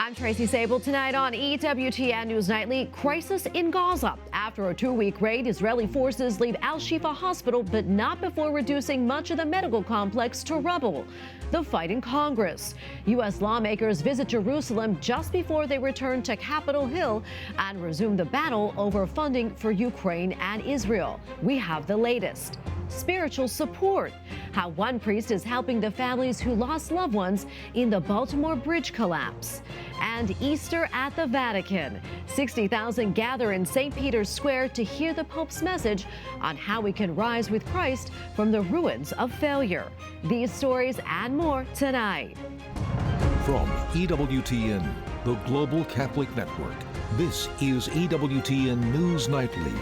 I'm Tracy Sabol. Tonight on EWTN News Nightly, crisis in Gaza. After a 2-week raid, Israeli forces leave Al-Shifa Hospital, but not before reducing much of the medical complex to rubble. The fight in Congress. U.S. lawmakers visit Jerusalem just before they return to Capitol Hill and resume the battle over funding for Ukraine and Israel. We have the latest. Spiritual support. How one priest is helping the families who lost loved ones in the Baltimore bridge collapse. And Easter at the Vatican. 60,000 gather in St. Peter's Square to hear the Pope's message on how we can rise with Christ from the ruins of failure. These stories and more tonight. From EWTN, the Global Catholic Network, this is EWTN News Nightly.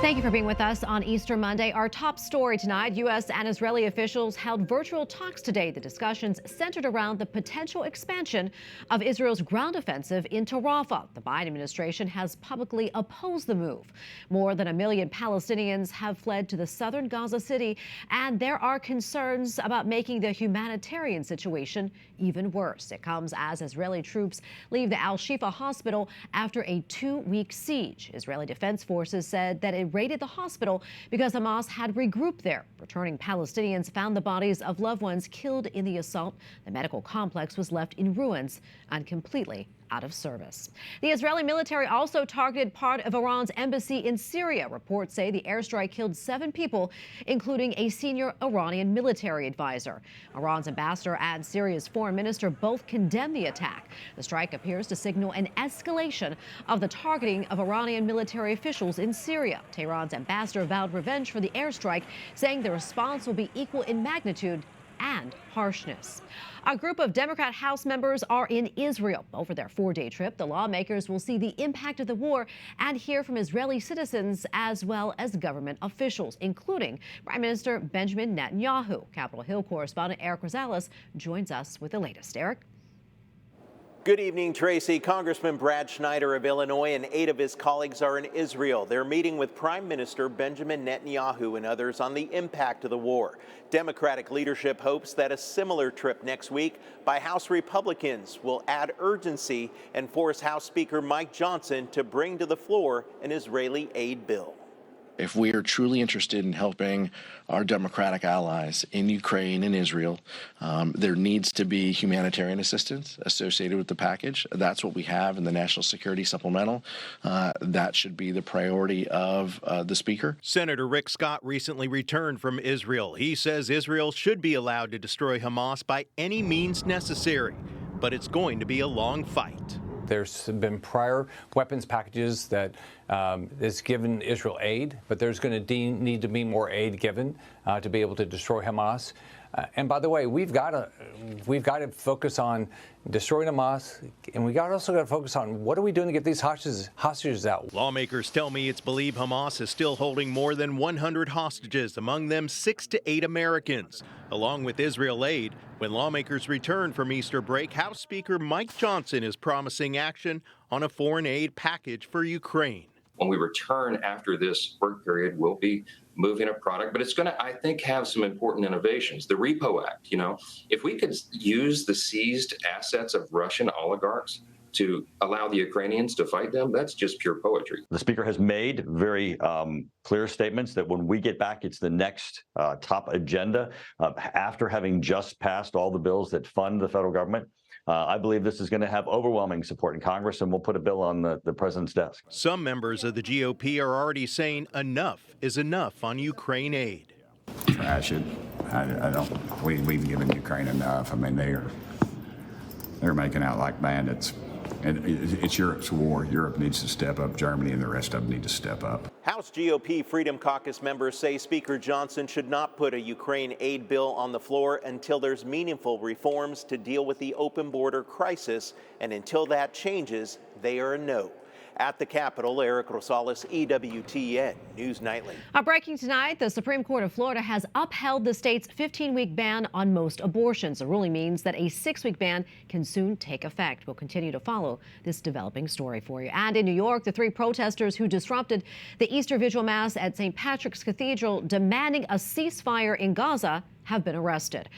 Thank you for being with us on Easter Monday. Our top story tonight, U.S. and Israeli officials held virtual talks today. The discussions centered around the potential expansion of Israel's ground offensive into Rafah. The Biden administration has publicly opposed the move. More than 1 million Palestinians have fled to the southern Gaza city, and there are concerns about making the humanitarian situation even worse. It comes as Israeli troops leave the Al-Shifa hospital after a 2-week siege. Israeli Defense Forces said that it raided the hospital because Hamas had regrouped there. Returning Palestinians found the bodies of loved ones killed in the assault. The medical complex was left in ruins and completely out of service. The Israeli military also targeted part of Iran's embassy in Syria. Reports say the airstrike killed 7 people, including a senior Iranian military advisor. Iran's ambassador and Syria's foreign minister both condemned the attack. The strike appears to signal an escalation of the targeting of Iranian military officials in Syria. Tehran's ambassador vowed revenge for the airstrike, saying the response will be equal in magnitude and harshness. A group of Democrat House members are in Israel. Over their 4-day trip, the lawmakers will see the impact of the war and hear from Israeli citizens as well as government officials, including Prime Minister Benjamin Netanyahu. Capitol Hill correspondent Eric Rosales joins us with the latest. Eric? Good evening, Tracy. Congressman Brad Schneider of Illinois and 8 of his colleagues are in Israel. They're meeting with Prime Minister Benjamin Netanyahu and others on the impact of the war. Democratic leadership hopes that a similar trip next week by House Republicans will add urgency and force House Speaker Mike Johnson to bring to the floor an Israeli aid bill. If we are truly interested in helping our democratic allies in Ukraine and Israel, there needs to be humanitarian assistance associated with the package. That's what we have in the National Security Supplemental. That should be the priority of the Speaker. Senator Rick Scott recently returned from Israel. He says Israel should be allowed to destroy Hamas by any means necessary, but it's going to be a long fight. There's been prior weapons packages that has given Israel aid, but there's going to need to be more aid given to be able to destroy Hamas. And by the way, we've got to focus on destroying Hamas, and we also got to focus on what are we doing to get these hostages out. Lawmakers tell me it's believed Hamas is still holding more than 100 hostages, among them 6 to 8 Americans. Along with Israel aid, when lawmakers return from Easter break, House Speaker Mike Johnson is promising action on a foreign aid package for Ukraine. When we return after this work period, we'll be moving a product, but it's going to, I think, have some important innovations. The Repo Act, if we could use the seized assets of Russian oligarchs to allow the Ukrainians to fight them, that's just pure poetry. The Speaker has made very clear statements that when we get back, it's the next top agenda after having just passed all the bills that fund the federal government. I believe this is going to have overwhelming support in Congress, and we'll put a bill on the president's desk. Some members of the GOP are already saying enough is enough on Ukraine aid. Trash it. I don't. We've given Ukraine enough. I mean, they're making out like bandits. And it's Europe's war. Europe needs to step up. Germany and the rest of them need to step up. House GOP Freedom Caucus members say Speaker Johnson should not put a Ukraine aid bill on the floor until there's meaningful reforms to deal with the open border crisis. And until that changes, they are a no. At the Capitol, Eric Rosales, EWTN News Nightly. Breaking tonight, the Supreme Court of Florida has upheld the state's 15-week ban on most abortions. The ruling means that a 6-week ban can soon take effect. We'll continue to follow this developing story for you. And in New York, the 3 protesters who disrupted the Easter Vigil Mass at St. Patrick's Cathedral demanding a ceasefire in Gaza have been arrested.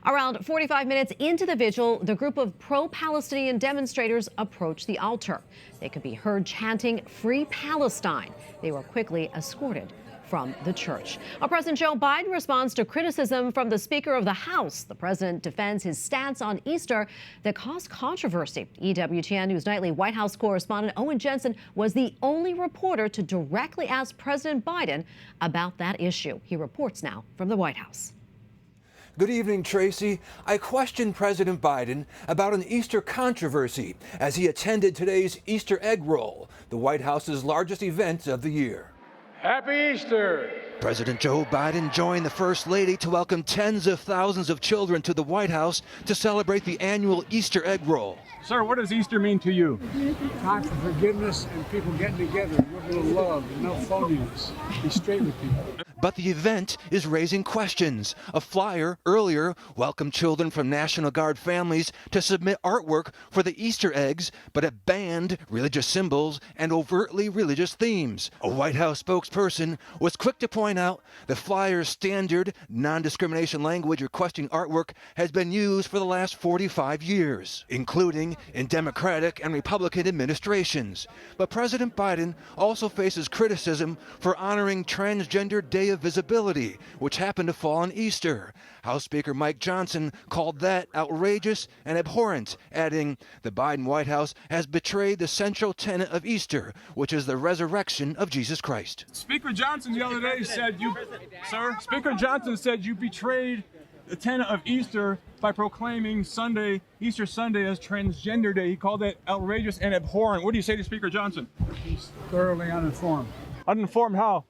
Around 45 minutes into the vigil, the group of pro-Palestinian demonstrators approached the altar. They could be heard chanting, "Free Palestine." They were quickly escorted from the church. President Joe Biden responds to criticism from the Speaker of the House. The president defends his stance on Easter that caused controversy. EWTN News Nightly White House correspondent Owen Jensen was the only reporter to directly ask President Biden about that issue. He reports now from the White House. Good evening, Tracy. I questioned President Biden about an Easter controversy as he attended today's Easter egg roll, the White House's largest event of the year. Happy Easter! President Joe Biden joined the First Lady to welcome tens of thousands of children to the White House to celebrate the annual Easter egg roll. Sir, what does Easter mean to you? Time for forgiveness and people getting together with a little love and no phoniness. Be straight with people. But the event is raising questions. A flyer earlier welcomed children from National Guard families to submit artwork for the Easter eggs, but it banned religious symbols and overtly religious themes. A White House spokesperson was quick to point out the flyer's standard non-discrimination language requesting artwork has been used for the last 45 years, including in Democratic and Republican administrations. But President Biden also faces criticism for honoring Transgender Day of Visibility, which happened to fall on Easter. House Speaker Mike Johnson called that outrageous and abhorrent, adding, "The Biden White House has betrayed the central tenet of Easter, which is the resurrection of Jesus Christ." Speaker Johnson the other day said Speaker Johnson said you betrayed the tenet of Easter by proclaiming Easter Sunday as Transgender Day. He called that outrageous and abhorrent. What do you say to Speaker Johnson? He's thoroughly uninformed. Uninformed how?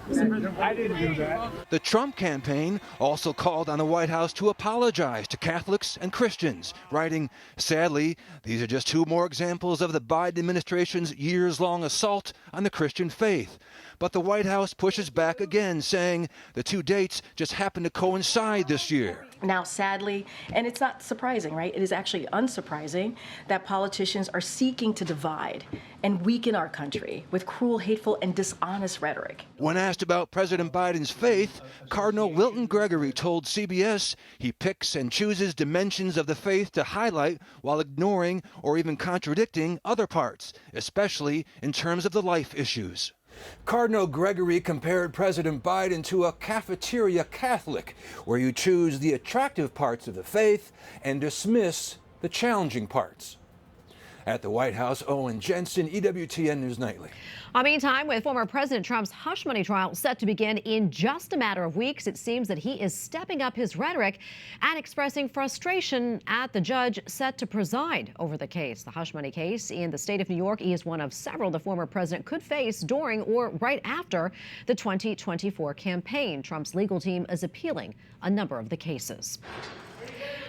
I didn't do that. The Trump campaign also called on the White House to apologize to Catholics and Christians, writing, "Sadly, these are just two more examples of the Biden administration's years-long assault on the Christian faith." But the White House pushes back again, saying the two dates just happen to coincide this year. Now, sadly, and it's not surprising, right? It is actually unsurprising that politicians are seeking to divide and weaken our country with cruel, hateful, and dishonest rhetoric. When asked about President Biden's faith, Cardinal Wilton Gregory told CBS he picks and chooses dimensions of the faith to highlight while ignoring or even contradicting other parts, especially in terms of the life issues. Cardinal Gregory compared President Biden to a cafeteria Catholic, where you choose the attractive parts of the faith and dismiss the challenging parts. At the White House, Owen Jensen, EWTN News Nightly. Meantime, with former President Trump's hush money trial set to begin in just a matter of weeks, it seems that he is stepping up his rhetoric and expressing frustration at the judge set to preside over the case. The hush money case in the state of New York is one of several the former president could face during or right after the 2024 campaign. Trump's legal team is appealing a number of the cases.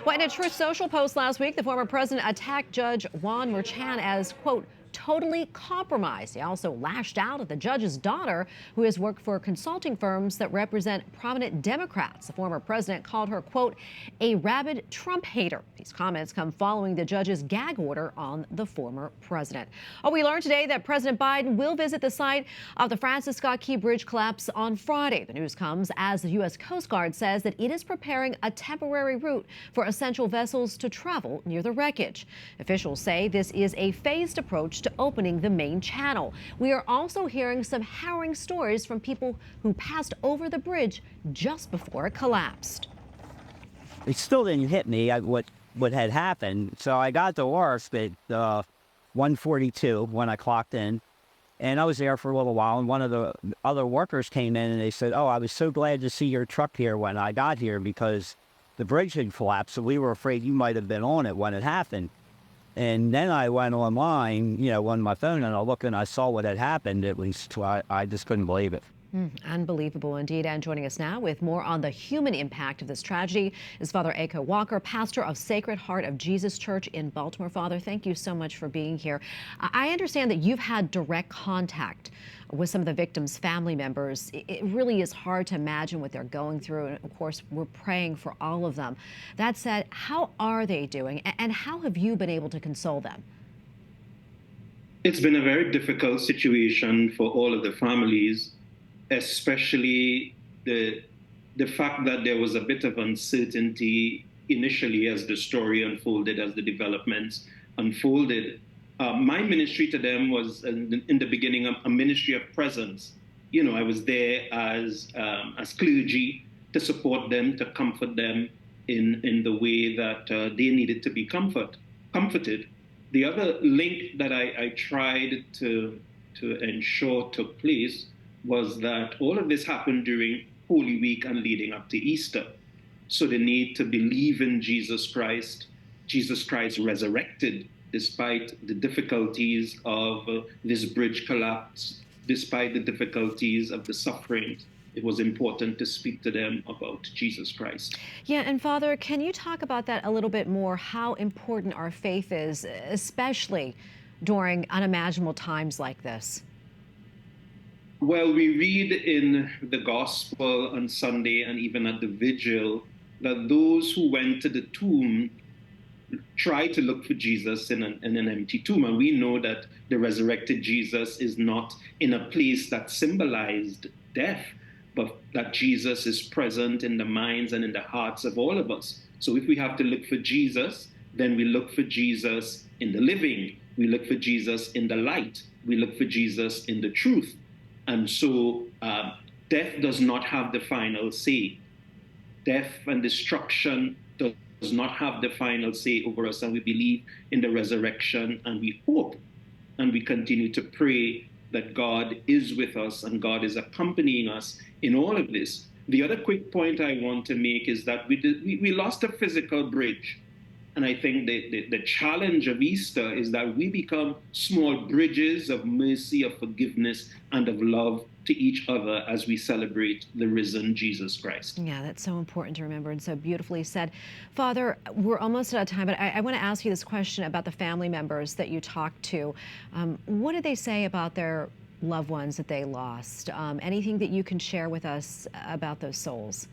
Well, in a Truth Social post last week, the former president attacked Judge Juan Merchan as, quote, totally compromised. He also lashed out at the judge's daughter, who has worked for consulting firms that represent prominent Democrats. The former president called her, quote, a rabid Trump hater. These comments come following the judge's gag order on the former president. We learned today that President Biden will visit the site of the Francis Scott Key Bridge collapse on Friday. The news comes as the U.S. Coast Guard says that it is preparing a temporary route for essential vessels to travel near the wreckage. Officials say this is a phased approach to opening the main channel. We are also hearing some harrowing stories from people who passed over the bridge just before it collapsed. It still didn't hit me what had happened. So I got to work at 1:42 when I clocked in, and I was there for a little while, and one of the other workers came in and they said, "Oh, I was so glad to see your truck here when I got here because the bridge had collapsed, so we were afraid you might have been on it when it happened." And then I went online, on my phone, and I looked and I saw what had happened. At least I just couldn't believe it. Unbelievable indeed. And joining us now with more on the human impact of this tragedy is Father Eko Walker, pastor of Sacred Heart of Jesus Church in Baltimore. Father, thank you so much for being here. I understand that you've had direct contact with some of the victims' family members. It really is hard to imagine what they're going through. And of course, we're praying for all of them. That said, how are they doing? And how have you been able to console them? It's been a very difficult situation for all of the families, especially the the fact that there was a bit of uncertainty initially as the story unfolded, as the developments unfolded, my ministry to them was, in the beginning, a ministry of presence. You know, I was there as clergy to support them, to comfort them in the way that they needed to be comforted. The other link that I tried to ensure took place was that all of this happened during Holy Week and leading up to Easter. So the need to believe in Jesus Christ resurrected despite the difficulties of this bridge collapse, despite the difficulties of the suffering. It was important to speak to them about Jesus Christ. Yeah, and Father, can you talk about that a little bit more, how important our faith is, especially during unimaginable times like this? Well, we read in the Gospel on Sunday and even at the Vigil that those who went to the tomb tried to look for Jesus in an empty tomb. And we know that the resurrected Jesus is not in a place that symbolized death, but that Jesus is present in the minds and in the hearts of all of us. So if we have to look for Jesus, then we look for Jesus in the living. We look for Jesus in the light. We look for Jesus in the truth. And so death does not have the final say. Death and destruction does not have the final say over us. And we believe in the resurrection, and we hope and we continue to pray that God is with us and God is accompanying us in all of this. The other quick point I want to make is that we lost a physical bridge. And I think the challenge of Easter is that we become small bridges of mercy, of forgiveness, and of love to each other as we celebrate the risen Jesus Christ. Yeah, that's so important to remember and so beautifully said. Father, we're almost out of time, but I want to ask you this question about the family members that you talked to. What did they say about their loved ones that they lost? Anything that you can share with us about those souls?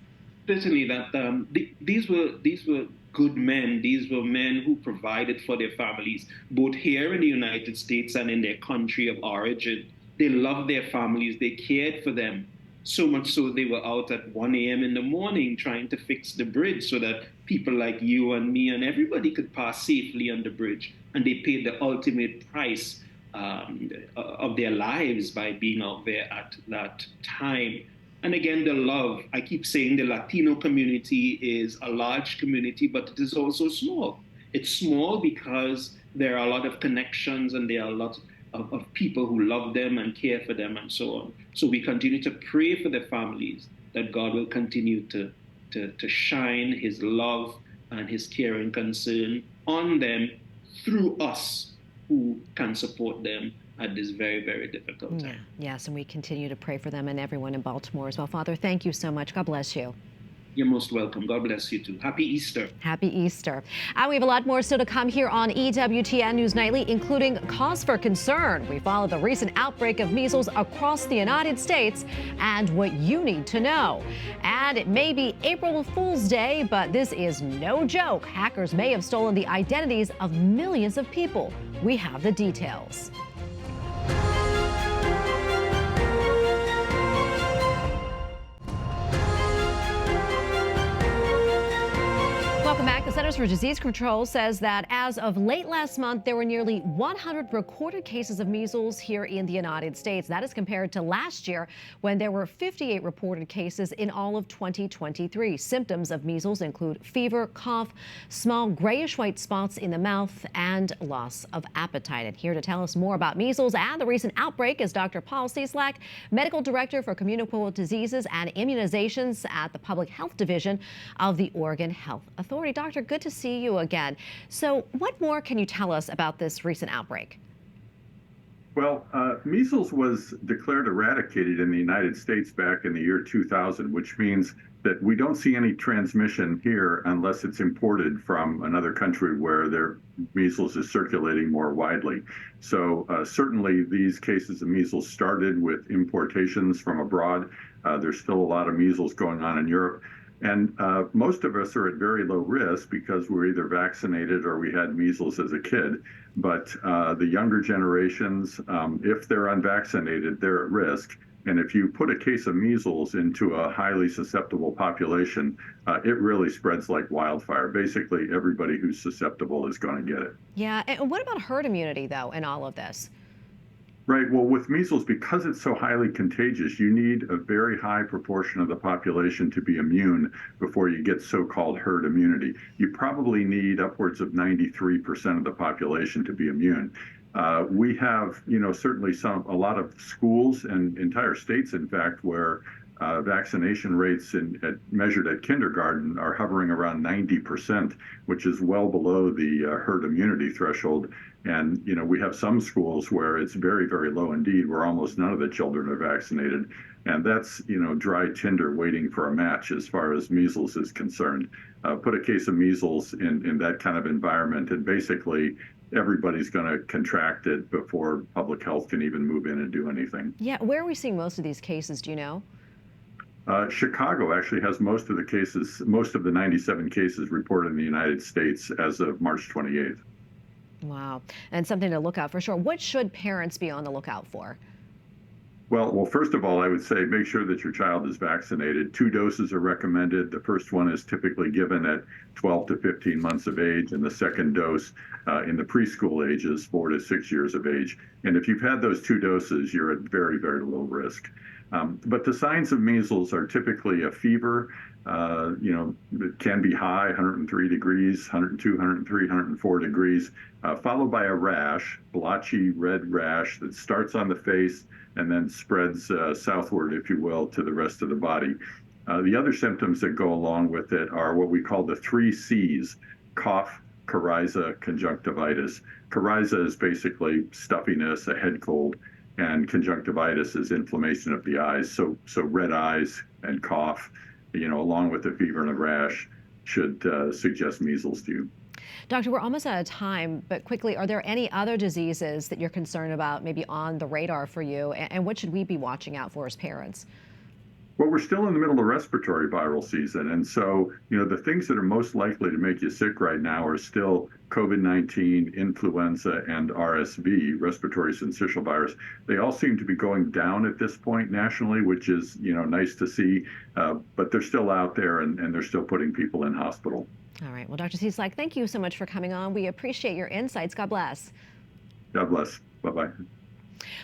Certainly, that these were good men. These were men who provided for their families, both here in the United States and in their country of origin. They loved their families. They cared for them, so much so they were out at 1 a.m. in the morning trying to fix the bridge so that people like you and me and everybody could pass safely on the bridge. And they paid the ultimate price of their lives by being out there at that time. And again, the love. I keep saying the Latino community is a large community, but it is also small. It's small because there are a lot of connections and there are a lot of people who love them and care for them and so on. So we continue to pray for the families, that God will continue to shine his love and his care and concern on them through us who can support them at this very, very difficult time. Yes, and we continue to pray for them and everyone in Baltimore as well. Father, thank you so much. God bless you. You're most welcome. God bless you too. Happy Easter. Happy Easter. And we have a lot more still to come here on EWTN News Nightly, including cause for concern. We follow the recent outbreak of measles across the United States and what you need to know. And it may be April Fool's Day, but this is no joke. Hackers may have stolen the identities of millions of people. We have the details. Welcome back. The Centers for Disease Control says that as of late last month, there were nearly 100 recorded cases of measles here in the United States. That is compared to last year when there were 58 reported cases in all of 2023. Symptoms of measles include fever, cough, small grayish-white spots in the mouth, and loss of appetite. And here to tell us more about measles and the recent outbreak is Dr. Paul Cieslak, Medical Director for Communicable Diseases and Immunizations at the Public Health Division of the Oregon Health Authority. Doctor, good to see you again. So what more can you tell us about this recent outbreak? Well, measles was declared eradicated in the United States back in the year 2000, which means that we don't see any transmission here unless it's imported from another country where their measles is circulating more widely. So certainly these cases of measles started with importations from abroad. There's still a lot of measles going on in Europe. And most of us are at very low risk because we're either vaccinated or we had measles as a kid. But the younger generations, if they're unvaccinated, they're at risk. And if you put a case of measles into a highly susceptible population, it really spreads like wildfire. Basically, everybody who's susceptible is going to get it. Yeah, and what about herd immunity, though, in all of this? Right. Well, with measles, because it's so highly contagious, you need a very high proportion of the population to be immune before you get so-called herd immunity. You probably need upwards of 93% of the population to be immune. We have, certainly a lot of schools and entire states, in fact, where vaccination rates measured at kindergarten are hovering around 90%, which is well below the herd immunity threshold. And, we have some schools where it's very, very low indeed, where almost none of the children are vaccinated. And that's, dry tinder waiting for a match as far as measles is concerned. Put a case of measles in that kind of environment, and basically everybody's going to contract it before public health can even move in and do anything. Yeah, where are we seeing most of these cases, do you know? Chicago actually has most of the 97 cases reported in the United States as of March 28th. Wow. And something to look out for sure. What should parents be on the lookout for? Well, first of all, I would say make sure that your child is vaccinated. 2 doses are recommended. The first one is typically given at 12 to 15 months of age, and the second dose in the preschool ages, 4 to 6 years of age. And if you've had those 2 doses, you're at very, very low risk. But the signs of measles are typically a fever, it can be high, 103 degrees, 102, 103, 104 degrees, followed by a rash, blotchy red rash that starts on the face and then spreads southward, if you will, to the rest of the body. The other symptoms that go along with it are what we call the 3 C's: cough, coryza, conjunctivitis. Coryza is basically stuffiness, a head cold, and conjunctivitis is inflammation of the eyes. So red eyes and cough, along with the fever and a rash, should suggest measles to you. Doctor, we're almost out of time, but quickly, are there any other diseases that you're concerned about, maybe on the radar for you, and what should we be watching out for as parents? Well, we're still in the middle of respiratory viral season, and so, the things that are most likely to make you sick right now are still COVID-19, influenza, and RSV, respiratory syncytial virus. They all seem to be going down at this point nationally, which is, nice to see, but they're still out there, and they're still putting people in hospital. All right. Well, Dr. Cieslak, thank you so much for coming on. We appreciate your insights. God bless. God bless. Bye-bye.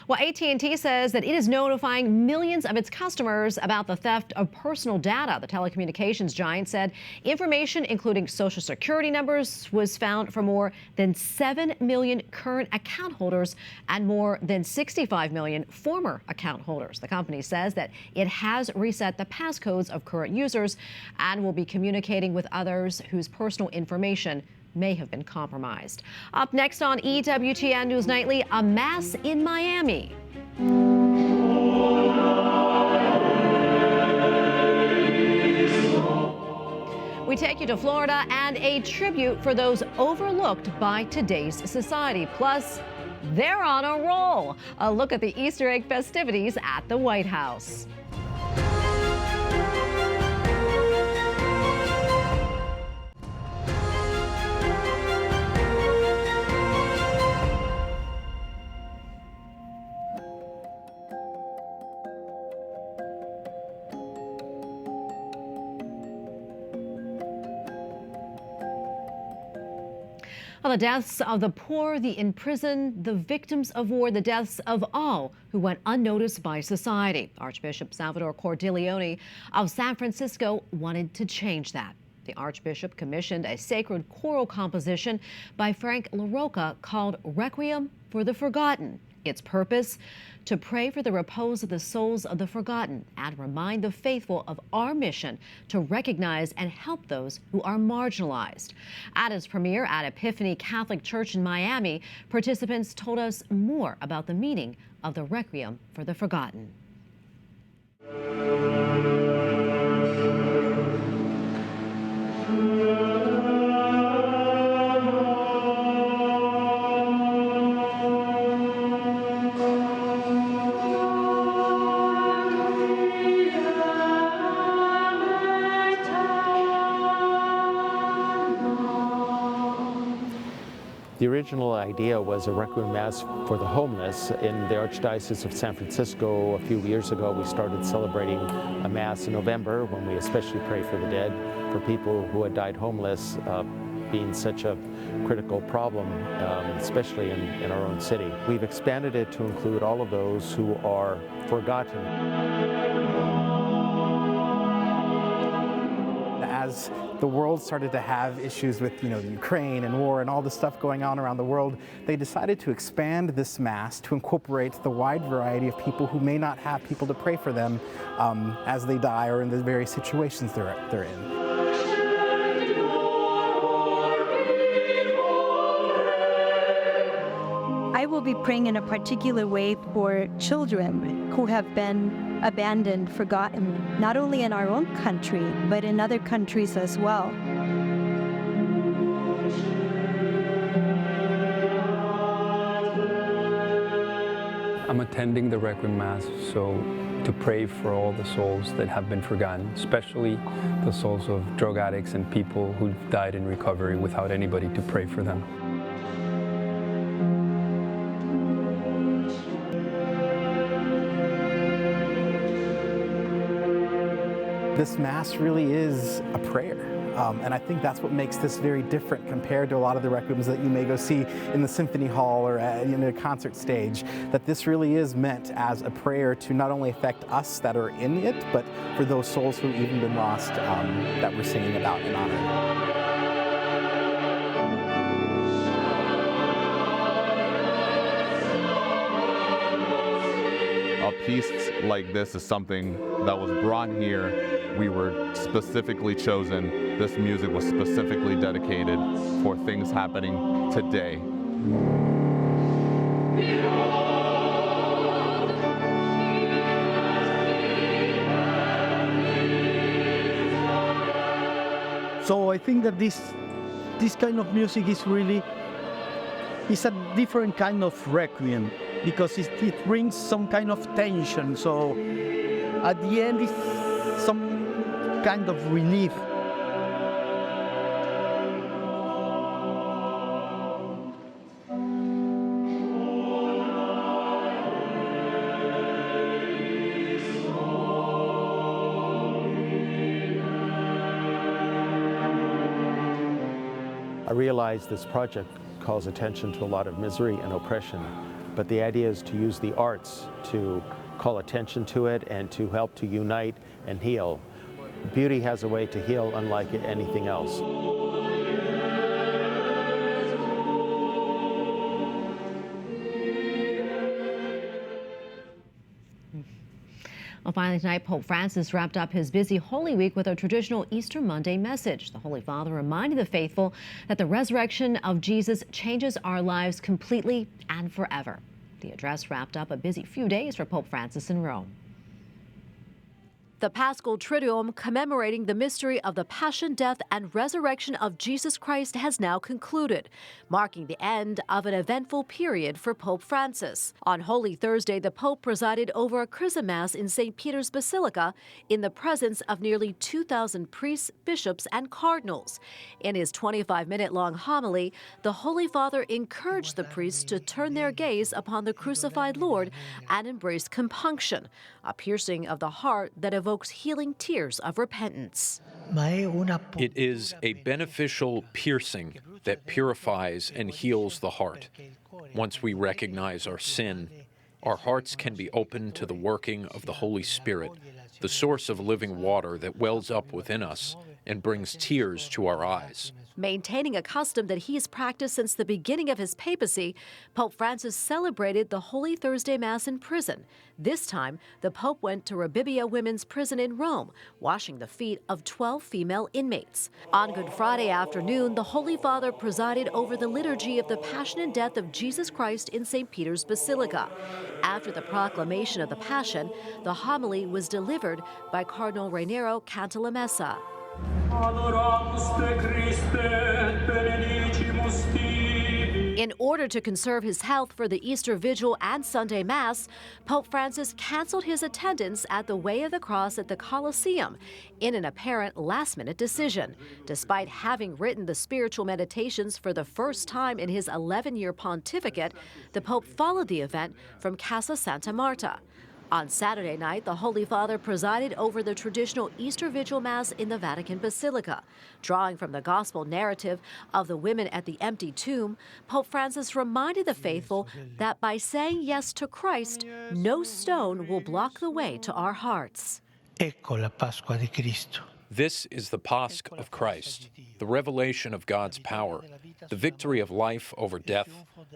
Well, AT&T says that it is notifying millions of its customers about the theft of personal data. The telecommunications giant said information, including Social Security numbers, was found for more than 7 million current account holders and more than 65 million former account holders. The company says that it has reset the passcodes of current users and will be communicating with others whose personal information may have been compromised. Up next on EWTN News Nightly, a mass in Miami. We take you to Florida and a tribute for those overlooked by today's society. Plus, they're on a roll. A look at the Easter egg festivities at the White House. Well, the deaths of the poor, the imprisoned, the victims of war, the deaths of all who went unnoticed by society. Archbishop Salvatore Cordileone of San Francisco wanted to change that. The Archbishop commissioned a sacred choral composition by Frank LaRocca called Requiem for the Forgotten. Its purpose? To pray for the repose of the souls of the forgotten and remind the faithful of our mission to recognize and help those who are marginalized. At its premiere at Epiphany Catholic Church in Miami, participants told us more about the meaning of the Requiem for the Forgotten. The original idea was a Requiem Mass for the homeless. In the Archdiocese of San Francisco a few years ago, we started celebrating a Mass in November when we especially pray for the dead, for people who had died homeless, being such a critical problem, especially in our own city. We've expanded it to include all of those who are forgotten. As the world started to have issues with, Ukraine and war and all the stuff going on around the world, they decided to expand this Mass to incorporate the wide variety of people who may not have people to pray for them as they die or in the various situations they're in. I will be praying in a particular way for children who have been abandoned, forgotten, not only in our own country, but in other countries as well. I'm attending the Requiem Mass to pray for all the souls that have been forgotten, especially the souls of drug addicts and people who've died in recovery without anybody to pray for them. This Mass really is a prayer. And I think that's what makes this very different compared to a lot of the requiems that you may go see in the symphony hall or in a concert stage, that this really is meant as a prayer to not only affect us that are in it, but for those souls who've even been lost that we're singing about in honor. A piece like this is something that was brought here. We were specifically chosen. This music was specifically dedicated for things happening today. So I think that this kind of music is really a different kind of requiem, because it brings some kind of tension. So at the end, it's some kind of relief. I realize this project calls attention to a lot of misery and oppression, but the idea is to use the arts to call attention to it and to help to unite and heal. Beauty has a way to heal unlike anything else. Well, finally tonight, Pope Francis wrapped up his busy Holy Week with a traditional Easter Monday message. The Holy Father reminded the faithful that the resurrection of Jesus changes our lives completely and forever. The address wrapped up a busy few days for Pope Francis in Rome. The Paschal Triduum, commemorating the mystery of the passion, death, and resurrection of Jesus Christ, has now concluded, marking the end of an eventful period for Pope Francis. On Holy Thursday, the Pope presided over a Chrism Mass in St. Peter's Basilica in the presence of nearly 2,000 priests, bishops, and cardinals. In his 25-minute-long homily, the Holy Father encouraged the priests to turn their gaze upon the crucified Lord and embrace compunction, a piercing of the heart that evokes healing tears of repentance. It is a beneficial piercing that purifies and heals the heart. Once we recognize our sin, our hearts can be open to the working of the Holy Spirit, the source of living water that wells up within us and brings tears to our eyes. Maintaining a custom that he's practiced since the beginning of his papacy, Pope Francis celebrated the Holy Thursday Mass in prison. This time, the Pope went to Rebibbia Women's Prison in Rome, washing the feet of 12 female inmates. On Good Friday afternoon, the Holy Father presided over the liturgy of the Passion and Death of Jesus Christ in St. Peter's Basilica. After the proclamation of the Passion, the homily was delivered by Cardinal Raniero Cantalamessa. In order to conserve his health for the Easter Vigil and Sunday Mass, Pope Francis canceled his attendance at the Way of the Cross at the Colosseum in an apparent last-minute decision. Despite having written the spiritual meditations for the first time in his 11-year pontificate, the Pope followed the event from Casa Santa Marta. On Saturday night, the Holy Father presided over the traditional Easter Vigil Mass in the Vatican Basilica. Drawing from the gospel narrative of the women at the empty tomb, Pope Francis reminded the faithful that by saying yes to Christ, no stone will block the way to our hearts. Ecco la Pasqua di Cristo. This is the Pasch of Christ, the revelation of God's power, the victory of life over death,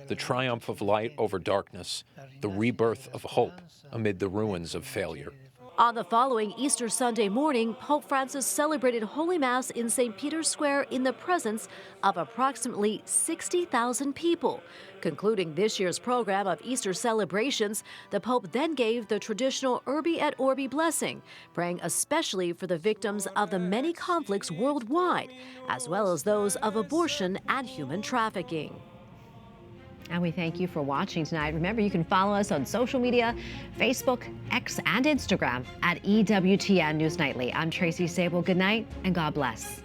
the triumph of light over darkness, the rebirth of hope amid the ruins of failure. On the following Easter Sunday morning, Pope Francis celebrated Holy Mass in St. Peter's Square in the presence of approximately 60,000 people. Concluding this year's program of Easter celebrations, the Pope then gave the traditional Urbi et Orbi blessing, praying especially for the victims of the many conflicts worldwide, as well as those of abortion and human trafficking. And we thank you for watching tonight. Remember, you can follow us on social media, Facebook, X, and Instagram at EWTN News Nightly. I'm Tracy Sabol. Good night, and God bless.